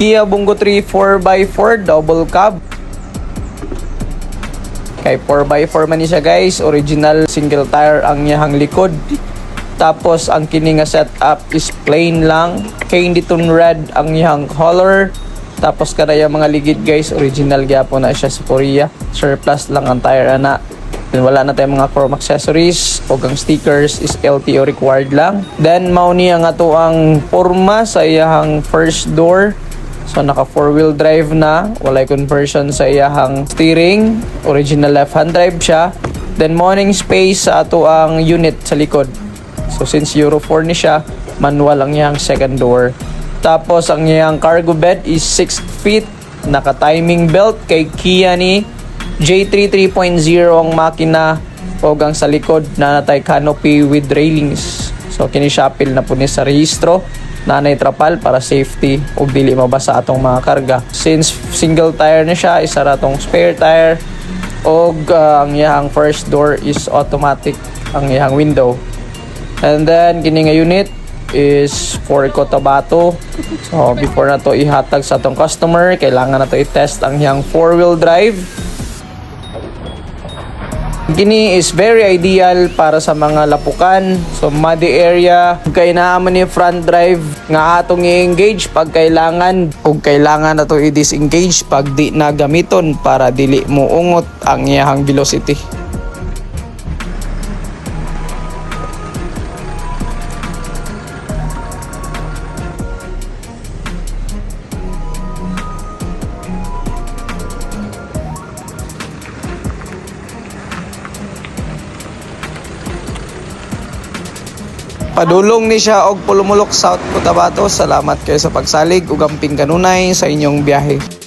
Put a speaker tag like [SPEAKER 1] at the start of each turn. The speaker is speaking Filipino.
[SPEAKER 1] Kia Bungo 3 4x4 double cab. Kay 4x4 man ni siya guys, original single tire ang niyang likod. Tapos ang kini nga setup is plain lang, candy tone red ang niyang color. Tapos kada yung mga ligid guys, original gyapon na siya sa Korea. Surplus lang ang tire ana. Then wala na tayong mga chrome accessories o ang stickers is LTO required lang. Then mao ni ang ato ang porma sa iyang first door. So naka 4-wheel drive na, walay conversion sa iyang steering, original left-hand drive siya. Then morning space sa ato ang unit sa likod. So since Euro 4 ni siya, manual ang iyang second door. Tapos ang iyang cargo bed is 6 feet, naka timing belt kay Kia ni J3 3.0 ang makina o gang sa likod na natay canopy with railings. So kini shapil na po ni sa rehistro nanay trapal para safety ug dili mabasa atong mga karga. Since single tire na siya, isa ra tong spare tire ug ang iyang first door is automatic ang iyang window. And then kini nga unit is for Cotabato. So before na to ihatag sa atong customer, kailangan na to i-test ang iyang 4-wheel drive. Kini is very ideal para sa mga lapukan, so muddy area, kay naaman ni front drive nga atong i-engage pag kailangan ug kailangan na to i-disengage pag di na gamiton para dili mo ungot ang iyang velocity. Padulong ni siya og Pulumulok South Cotabato. Salamat kayo sa pagsalig ug amping kanunay sa inyong biyahe.